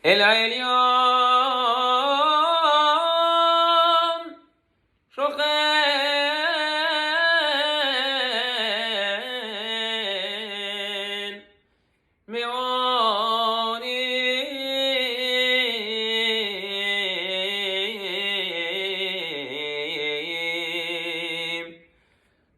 אל העליון שוכן מעונים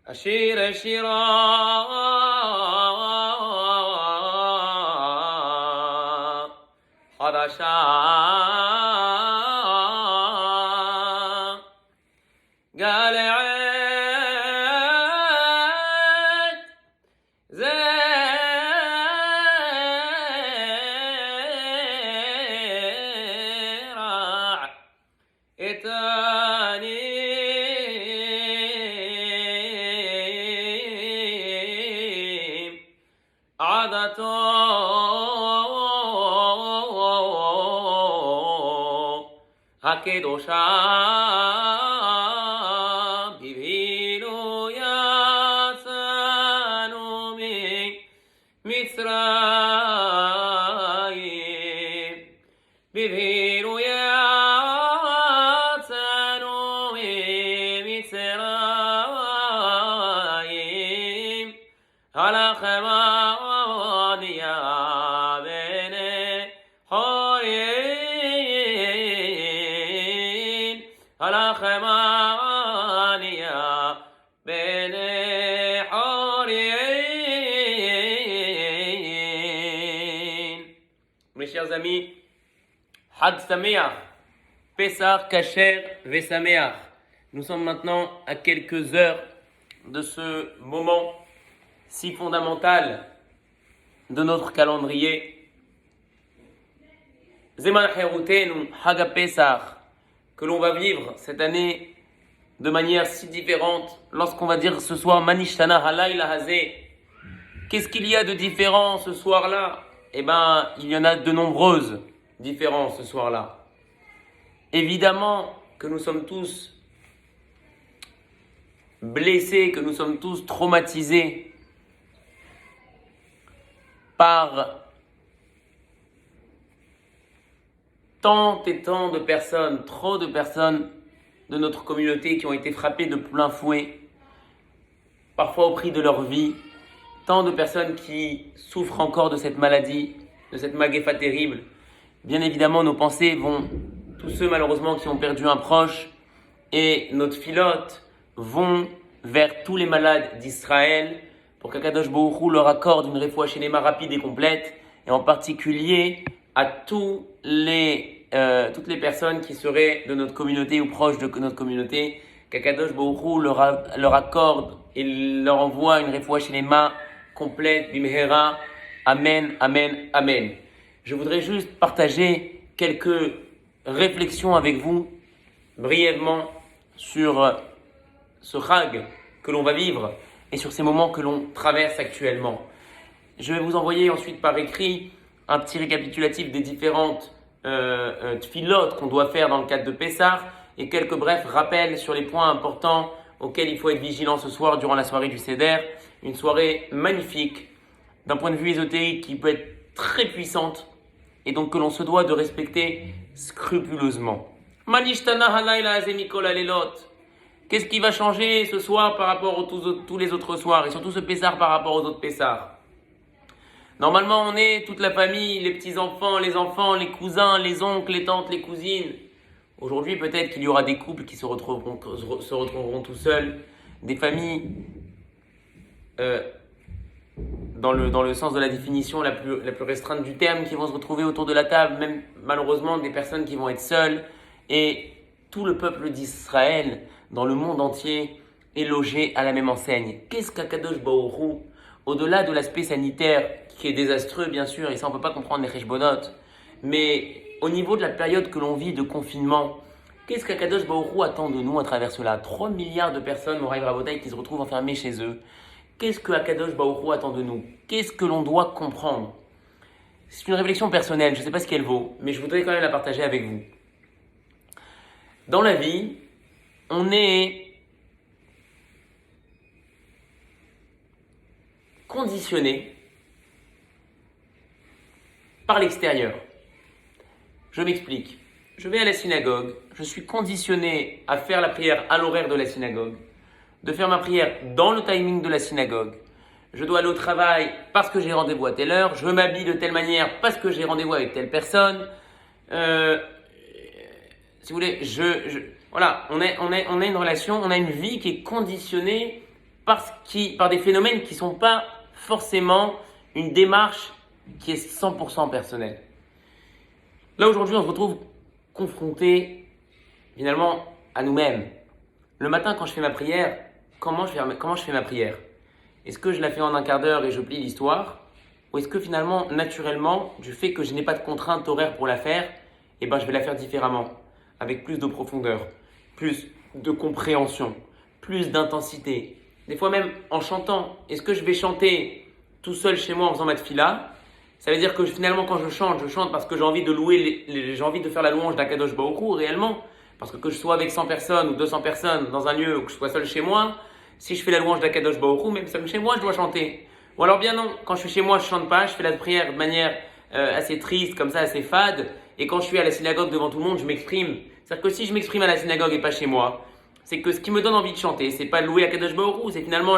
השיר שירה חדשה גלעד זרע את העניים עדתו הקדושה בבהילו יצאנו ממצרים בבהילו יצאנו ממצרים הלכם עבדיה בני חורין הלכם עבדיה בני חורין. Mes chers amis, Hag Sameach, Pesach, Kasher, Vesameach. Nous sommes maintenant à quelques heures de ce moment si fondamental de notre calendrier. Zeman Herutenu, Hag Pesach, que l'on va vivre cette année de manière si différente lorsqu'on va dire ce soir Manishtana Halayla Hazeh. Qu'est-ce qu'il y a de différent ce soir-là? Eh bien, il y en a de nombreuses différences ce soir-là. Évidemment que nous sommes tous blessés, que nous sommes tous traumatisés par tant et tant de personnes, trop de personnes de notre communauté qui ont été frappées de plein fouet, parfois au prix de leur vie, tant de personnes qui souffrent encore de cette maladie, de cette maguefa terrible. Bien évidemment, nos pensées vont, tous ceux malheureusement qui ont perdu un proche, et notre filote vont vers tous les malades d'Israël pour qu'Akadosh Baruch Hu leur accorde une réfoua shéléma rapide et complète, et en particulier à toutes les personnes qui seraient de notre communauté ou proches de notre communauté, qu'Akadosh Baruch Hu leur accorde et leur envoie une réfoua shéléma complète, bimhera, amen, amen, amen. Je voudrais juste partager quelques réflexions avec vous, brièvement, sur ce Chag que l'on va vivre et sur ces moments que l'on traverse actuellement. Je vais vous envoyer ensuite par écrit un petit récapitulatif des différentes tfilotes qu'on doit faire dans le cadre de Pessah et quelques brefs rappels sur les points importants auxquels il faut être vigilant ce soir durant la soirée du Seder. Une soirée magnifique, d'un point de vue ésotérique qui peut être très puissante et donc que l'on se doit de respecter scrupuleusement. Manishtana halayla azemikol alelot. Qu'est-ce qui va changer ce soir par rapport aux tous les autres soirs et surtout ce Pessah par rapport aux autres Pessahs? Normalement, on est toute la famille, les petits-enfants, les cousins, les oncles, les tantes, les cousines. Aujourd'hui, peut-être qu'il y aura des couples qui se retrouveront tout seuls, des familles dans le sens de la définition la plus restreinte du terme, qui vont se retrouver autour de la table, même malheureusement des personnes qui vont être seules, et tout le peuple d'Israël dans le monde entier est logé à la même enseigne. Qu'est-ce qu'Akadosh Baruch Hu, au-delà de l'aspect sanitaire qui est désastreux bien sûr, et ça on ne peut pas comprendre les cheshbonot, mais au niveau de la période que l'on vit de confinement, qu'est-ce qu'Akadosh Baruch Hu attend de nous à travers cela? 3 milliards de personnes, Moraï Rabotai, qui se retrouvent enfermées chez eux. Qu'est-ce que Akadosh Baruch Hu attend de nous? Qu'est-ce que l'on doit comprendre? C'est une réflexion personnelle, je ne sais pas ce qu'elle vaut, mais je voudrais quand même la partager avec vous. Dans la vie, on est conditionné par l'extérieur. Je m'explique. Je vais à la synagogue, je suis conditionné à faire la prière à l'horaire de la synagogue, de faire ma prière dans le timing de la synagogue. Je dois aller au travail parce que j'ai rendez-vous à telle heure, je m'habille de telle manière parce que j'ai rendez-vous avec telle personne. Si vous voulez, voilà, on a une relation, on a une vie qui est conditionnée par des phénomènes qui ne sont pas forcément une démarche qui est 100% personnelle. Là, aujourd'hui, on se retrouve confronté finalement à nous-mêmes. Le matin, quand je fais ma prière, comment je fais ma prière? Est-ce que je la fais en un quart d'heure et je plie l'histoire? Ou est-ce que finalement, naturellement, du fait que je n'ai pas de contrainte horaire pour la faire, je vais la faire différemment, avec plus de profondeur, plus de compréhension, plus d'intensité. Des fois même en chantant. Est-ce que je vais chanter tout seul chez moi en faisant ma tefila? Ça veut dire que finalement quand je chante parce que j'ai envie de louer, j'ai envie de faire la louange d'Akadosh Baruch Hu réellement. Parce que je sois avec 100 personnes ou 200 personnes dans un lieu ou que je sois seul chez moi, si je fais la louange d'Akadosh Baruch Hu, même seul chez moi, je dois chanter. Ou alors bien non, quand je suis chez moi, je chante pas, je fais la prière de manière assez triste, comme ça, assez fade. Et quand je suis à la synagogue devant tout le monde, je m'exprime. C'est-à-dire que si je m'exprime à la synagogue et pas chez moi, c'est que ce qui me donne envie de chanter, c'est pas louer Akadosh Baruch Hu, c'est finalement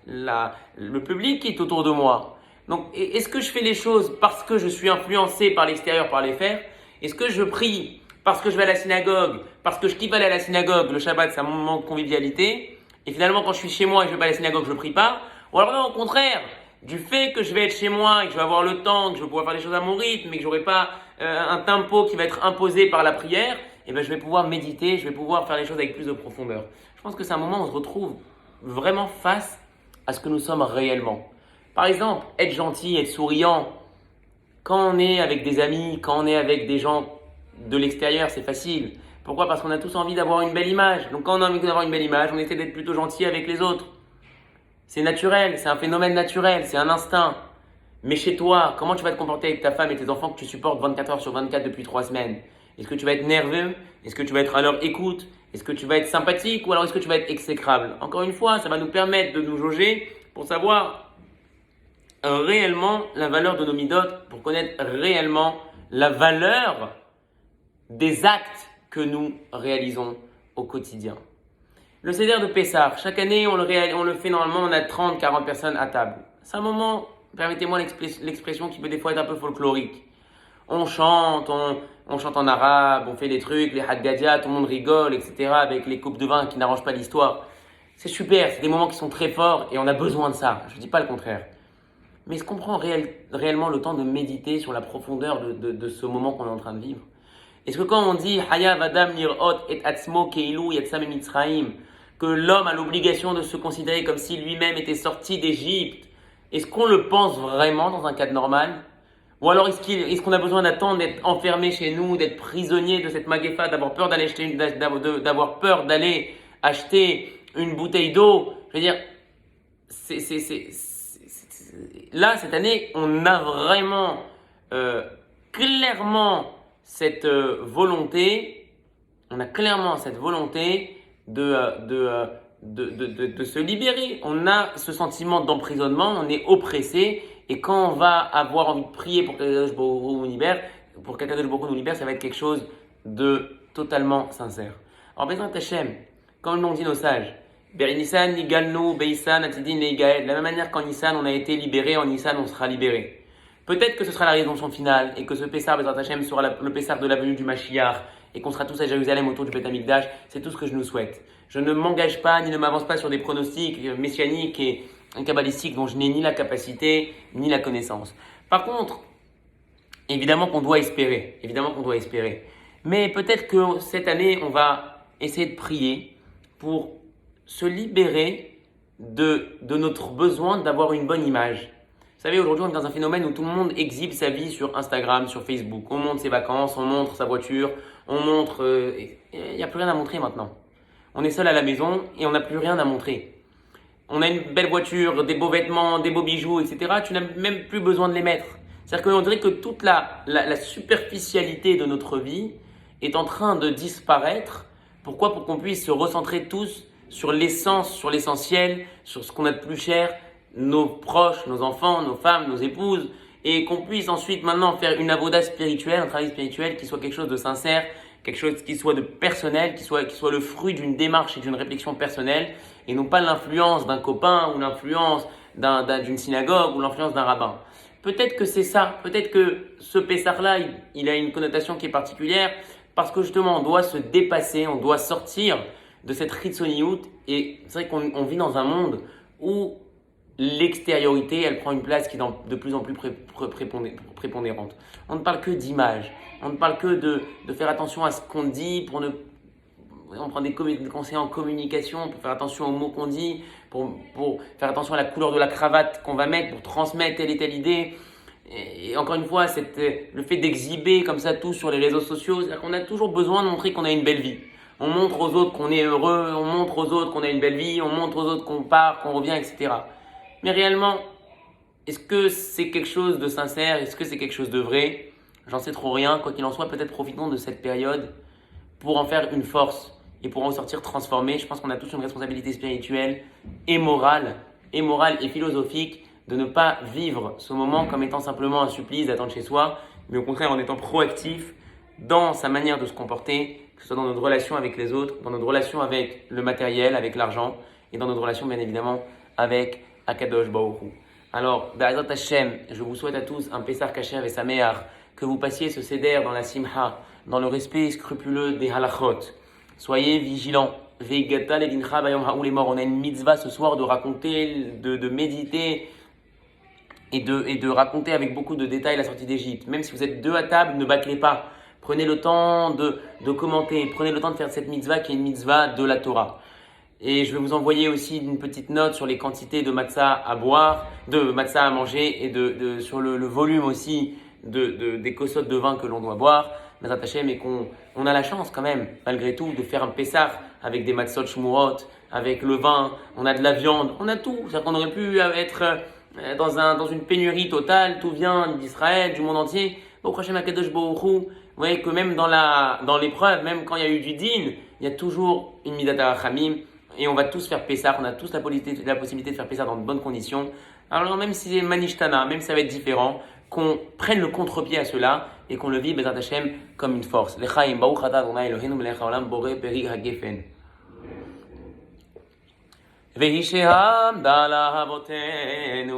le public qui est autour de moi. Donc, est-ce que je fais les choses parce que je suis influencé par l'extérieur, par les faire? Est-ce que je prie parce que je vais à la synagogue, parce que je kiffe aller à la synagogue? Le Shabbat, c'est un moment de convivialité. Et finalement, quand je suis chez moi et que je vais pas à la synagogue, je ne prie pas. Ou alors non, au contraire, du fait que je vais être chez moi et que je vais avoir le temps, que je vais pouvoir faire les choses à mon rythme et que je n'aurai pas un tempo qui va être imposé par la prière, je vais pouvoir méditer, je vais pouvoir faire les choses avec plus de profondeur. Je pense que c'est un moment où on se retrouve vraiment face à ce que nous sommes réellement. Par exemple, être gentil, être souriant, quand on est avec des amis, quand on est avec des gens de l'extérieur, c'est facile. Pourquoi? Parce qu'on a tous envie d'avoir une belle image. Donc quand on a envie d'avoir une belle image, on essaie d'être plutôt gentil avec les autres. C'est naturel, c'est un phénomène naturel, c'est un instinct. Mais chez toi, comment tu vas te comporter avec ta femme et tes enfants que tu supportes 24 heures sur 24 depuis 3 semaines? Est-ce que tu vas être nerveux? Est-ce que tu vas être à leur écoute? Est-ce que tu vas être sympathique? Ou alors est-ce que tu vas être exécrable? Encore une fois, ça va nous permettre de nous jauger pour savoir réellement la valeur de nos midotes, pour connaître réellement la valeur des actes que nous réalisons au quotidien. Le Seder de Pessah, chaque année on le fait normalement, on a 30-40 personnes à table. C'est un moment, permettez-moi l'expression qui peut des fois être un peu folklorique. On chante en arabe, on fait des trucs, les hadgadia, tout le monde rigole, etc. avec les coupes de vin qui n'arrangent pas l'histoire. C'est super, c'est des moments qui sont très forts et on a besoin de ça, je ne dis pas le contraire. Mais est-ce qu'on prend réellement le temps de méditer sur la profondeur de ce moment qu'on est en train de vivre? Est-ce que quand on dit Hayav Adam Lirot et Atzmo Keilu Yatsam Mitzraim, que l'homme a l'obligation de se considérer comme si lui-même était sorti d'Égypte, est-ce qu'on le pense vraiment dans un cadre normal? Ou alors est-ce qu'on a besoin d'attendre d'être enfermé chez nous, d'être prisonnier de cette maguefa, d'avoir peur d'aller acheter une bouteille d'eau? Je veux dire, là, cette année, on a vraiment clairement cette volonté, de se libérer. On a ce sentiment d'emprisonnement, on est oppressé, et quand on va avoir envie de prier pour qu'Akadosh Baruch Hu nous libère, ça va être quelque chose de totalement sincère. Alors, Bezrat Hashem, comme l'ont dit nos sages, Ber Nissan, Nigalnu, Beisan, Atidin, Leigael. De la même manière qu'en Nissan, on a été libéré, en Nissan, on sera libéré. Peut-être que ce sera la rédemption finale et que ce Pessah, Bezrat Hashem, sera le Pessah de la venue du Mashiach et qu'on sera tous à Jérusalem autour du Beth Amikdash. C'est tout ce que je nous souhaite. Je ne m'engage pas ni ne m'avance pas sur des pronostics messianiques et kabbalistiques dont je n'ai ni la capacité ni la connaissance. Par contre, évidemment qu'on doit espérer. Mais peut-être que cette année, on va essayer de prier pour se libérer de notre besoin d'avoir une bonne image. Vous savez, aujourd'hui, on est dans un phénomène où tout le monde exhibe sa vie sur Instagram, sur Facebook. On montre ses vacances, on montre sa voiture, on montre... Il n'y a plus rien à montrer maintenant. On est seul à la maison et on n'a plus rien à montrer. On a une belle voiture, des beaux vêtements, des beaux bijoux, etc. Tu n'as même plus besoin de les mettre. C'est-à-dire qu'on dirait que toute la superficialité de notre vie est en train de disparaître. Pourquoi? Pour qu'on puisse se recentrer tous sur l'essence, sur l'essentiel, sur ce qu'on a de plus cher, nos proches, nos enfants, nos femmes, nos épouses, et qu'on puisse ensuite maintenant faire une avoda spirituelle, un travail spirituel qui soit quelque chose de sincère, quelque chose qui soit de personnel, qui soit le fruit d'une démarche et d'une réflexion personnelle, et non pas l'influence d'un copain ou l'influence d'une synagogue ou l'influence d'un rabbin. Peut-être que c'est ça, peut-être que ce Pessah-là, il a une connotation qui est particulière, parce que justement, on doit se dépasser, on doit sortir de cette Chitsoniout, et c'est vrai qu'on vit dans un monde où l'extériorité, elle prend une place qui est de plus en plus prépondérante. On ne parle que d'image, on ne parle que de faire attention à ce qu'on dit, on prend des conseils en communication pour faire attention aux mots qu'on dit, pour faire attention à la couleur de la cravate qu'on va mettre, pour transmettre telle et telle idée. Et encore une fois, le fait d'exhiber comme ça tout sur les réseaux sociaux, c'est-à-dire qu'on a toujours besoin de montrer qu'on a une belle vie. On montre aux autres qu'on est heureux, on montre aux autres qu'on a une belle vie, on montre aux autres qu'on part, qu'on revient, etc. Mais réellement, est-ce que c'est quelque chose de sincère? Est-ce que c'est quelque chose de vrai? J'en sais trop rien. Quoi qu'il en soit, peut-être profitons de cette période pour en faire une force et pour en sortir transformé. Je pense qu'on a tous une responsabilité spirituelle et morale et philosophique de ne pas vivre ce moment comme étant simplement un supplice d'attendre chez soi, mais au contraire en étant proactif dans sa manière de se comporter, que ce soit dans notre relation avec les autres, dans notre relation avec le matériel, avec l'argent, et dans notre relation bien évidemment avec Akadosh Baruch Hu. Alors, Be'ezrat Hashem, je vous souhaite à tous un Pessah Kasher et Sameach, que vous passiez ce Seder dans la Simha, dans le respect scrupuleux des halachot. Soyez vigilants. Veigata levincha bayom ha'ulemor. On a une mitzvah ce soir de raconter, de méditer et de raconter avec beaucoup de détails la sortie d'Égypte. Même si vous êtes deux à table, ne bâclez pas. Prenez le temps de commenter. Prenez le temps de faire cette mitzvah qui est une mitzvah de la Torah. Et je vais vous envoyer aussi une petite note sur les quantités de matzah à boire, de matzah à manger et sur le volume aussi des kosot de vin que l'on doit boire. Mais Hashem, et qu'on a la chance quand même, malgré tout, de faire un Pessah avec des matzot shmurot, avec le vin, on a de la viande, on a tout. C'est-à-dire qu'on aurait pu être dans une pénurie totale, tout vient d'Israël, du monde entier. Au Hashem Akadosh Baruch Hu, vous voyez que même dans l'épreuve, même quand il y a eu du din, il y a toujours une midat harachamim. Et on va tous faire Pessah, on a tous la possibilité de faire Pessah dans de bonnes conditions. Alors même si c'est Manishtana, même si ça va être différent, qu'on prenne le contre-pied à cela et qu'on le vive Bezrat Hashem comme une force. L'Echaim, Baruch Atah Adonai Eloheinu melech haolam borei peri hagefen. Vehi she'amda lahavotenu,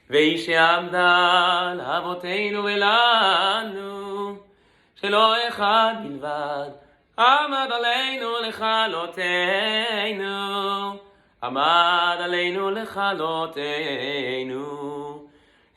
Vehi she'amda lahavotenu velanu, shelo echad bilvad. עמד עלינו לכלותנו, עמד עלינו לכלותנו,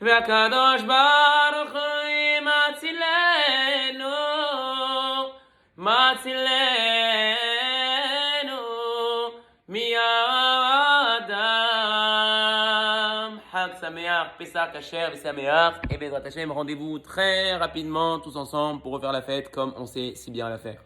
והקדוש ברוך הוא מצילנו, מצילנו מידם. חג שמח, פסח כשר ושמח, et Bezrat Hashem, rendez-vous très rapidement tous ensemble pour refaire la fête comme on sait si bien la faire.